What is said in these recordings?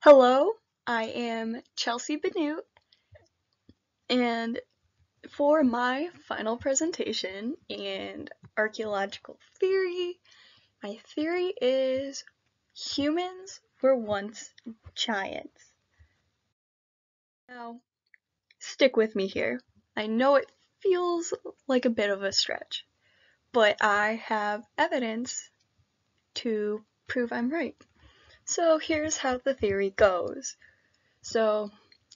Hello, I am Chelsea Benoot, and for my final presentation in archaeological theory, my theory is humans were once giants. Now, stick with me here. I know it feels like a bit of a stretch, but I have evidence to prove I'm right. So here's how the theory goes. So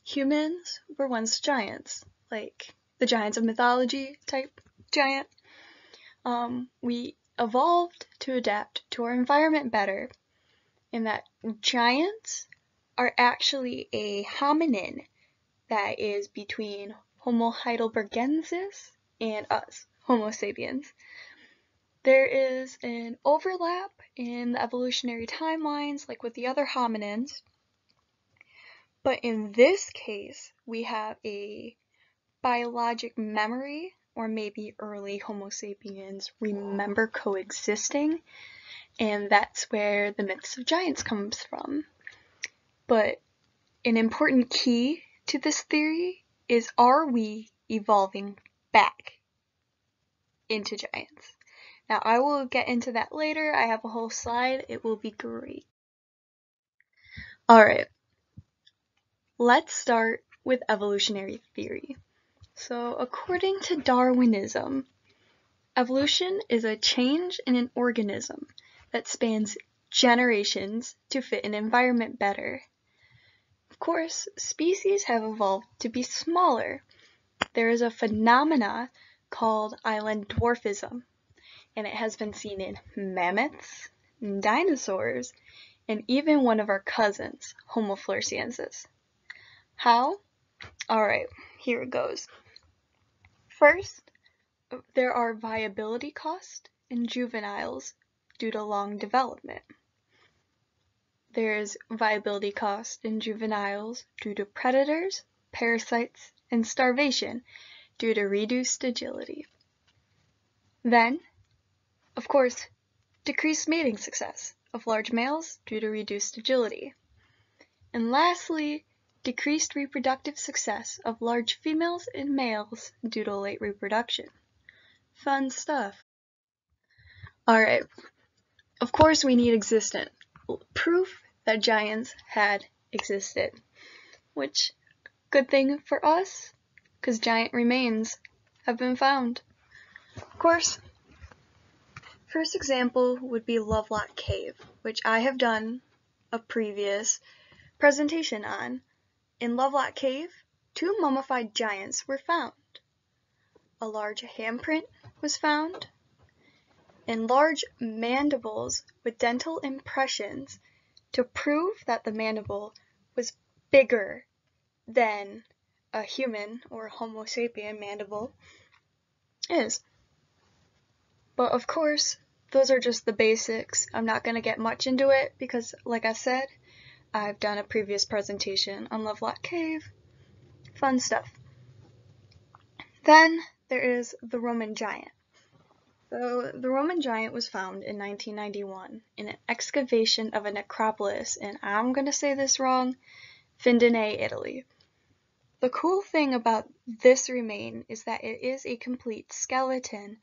humans were once giants, like the giants of mythology type giant. We evolved to adapt to our environment better, in that giants are actually a hominin that is between Homo heidelbergensis and us, Homo sapiens. There is an overlap in the evolutionary timelines, like with the other hominins, but in this case, we have a biologic memory, or maybe early Homo sapiens remember coexisting, and that's where the myths of giants comes from. But an important key to this theory is, are we evolving back into giants? Now, I will get into that later. I have a whole slide. It will be great. Alright, let's start with evolutionary theory. So, according to Darwinism, evolution is a change in an organism that spans generations to fit an environment better. Of course, species have evolved to be smaller. There is a phenomena called island dwarfism, and it has been seen in mammoths, dinosaurs, and even one of our cousins, Homo floresiensis. How? Alright, here it goes. First, there are viability costs in juveniles due to long development. There's viability cost in juveniles due to predators, parasites, and starvation due to reduced agility. Then, of course, decreased mating success of large males due to reduced agility. And lastly, decreased reproductive success of large females and males due to late reproduction. Fun stuff. Alright, of course we need existent proof that giants had existed, which, good thing for us, because giant remains have been found. Of course, first example would be Lovelock Cave, which I have done a previous presentation on. In Lovelock Cave, 2 mummified giants were found. A large handprint was found, and large mandibles with dental impressions to prove that the mandible was bigger than a human or Homo sapien mandible is. But of course, those are just the basics. I'm not going to get much into it because, like I said, I've done a previous presentation on Lovelock Cave. Fun stuff. Then there is the Roman giant. So the Roman giant was found in 1991 in an excavation of a necropolis in, I'm going to say this wrong, Findine, Italy. The cool thing about this remain is that it is a complete skeleton.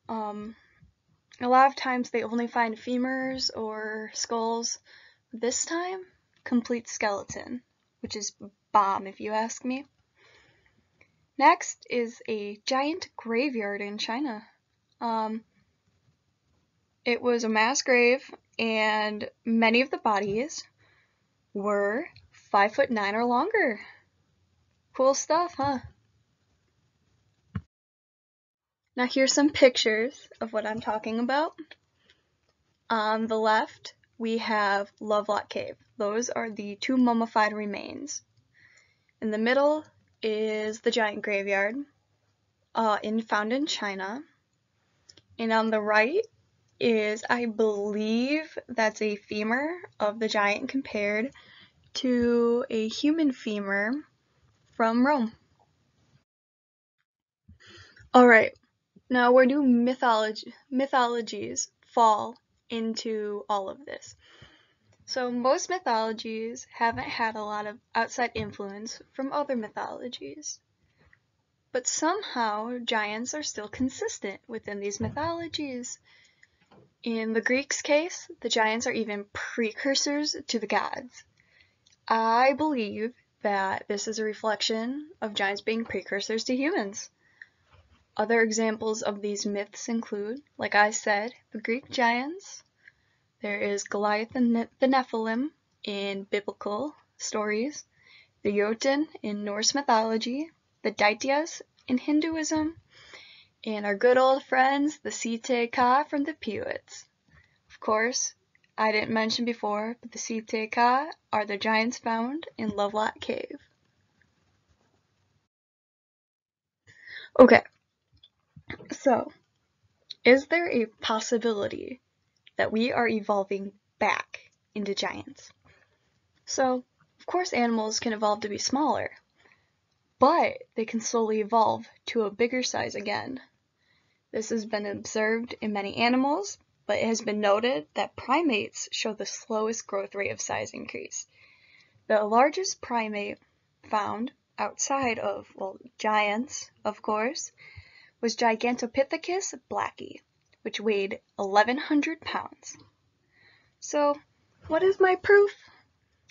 A lot of times they only find femurs or skulls. This time, complete skeleton, which is bomb if you ask me. Next is a giant graveyard in China. It was a mass grave, and many of the bodies were 5'9" or longer. Cool stuff, huh? Now here's some pictures of what I'm talking about. On the left, we have Lovelock Cave. Those are the 2 mummified remains. In the middle is the giant graveyard, found in China. And on the right is, I believe that's a femur of the giant compared to a human femur from Rome. Alright, now where do mythologies fall into all of this? So most mythologies haven't had a lot of outside influence from other mythologies. But somehow giants are still consistent within these mythologies. In the Greeks' case, the giants are even precursors to the gods. I believe that this is a reflection of giants being precursors to humans. Other examples of these myths include, like I said, the Greek giants. There is Goliath and the Nephilim in biblical stories, the Jotun in Norse mythology, the Daityas in Hinduism, and our good old friends, the Site Ka from the Pewits. Of course, I didn't mention before, but the Site Ka are the giants found in Lovelock Cave. Okay, so is there a possibility that we are evolving back into giants? So, of course animals can evolve to be smaller, but they can slowly evolve to a bigger size again. This has been observed in many animals, but it has been noted that primates show the slowest growth rate of size increase. The largest primate found outside of, giants, of course, was Gigantopithecus blacki, which weighed 1,100 pounds. So, what is my proof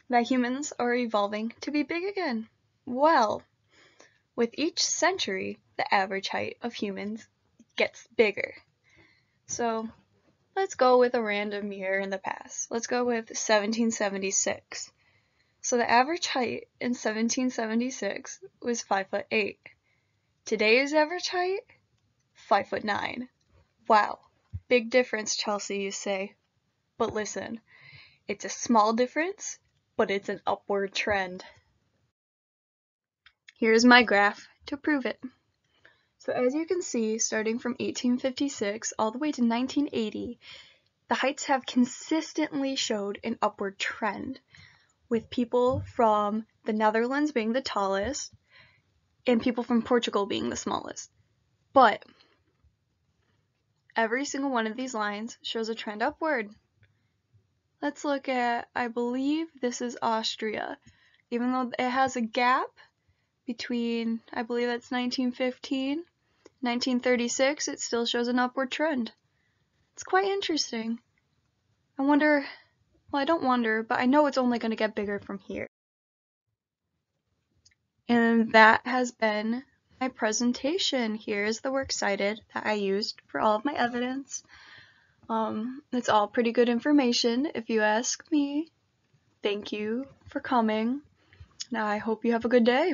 that humans are evolving to be big again? Well, with each century, the average height of humans gets bigger. So, let's go with a random year in the past. Let's go with 1776. So the average height in 1776 was 5'8". Today's average height, 5'9". Wow, big difference, Chelsea, you say. But listen, it's a small difference, but it's an upward trend. Here's my graph to prove it. So as you can see, starting from 1856 all the way to 1980, the heights have consistently showed an upward trend, with people from the Netherlands being the tallest and people from Portugal being the smallest. But every single one of these lines shows a trend upward. Let's look at, I believe this is Austria. Even though it has a gap between, I believe that's 1915, 1936, it still shows an upward trend. It's quite interesting. I wonder, well, I don't wonder, but I know it's only going to get bigger from here. And that has been my presentation. Here is the works cited that I used for all of my evidence. It's all pretty good information if you ask me. Thank you for coming. Now I hope you have a good day.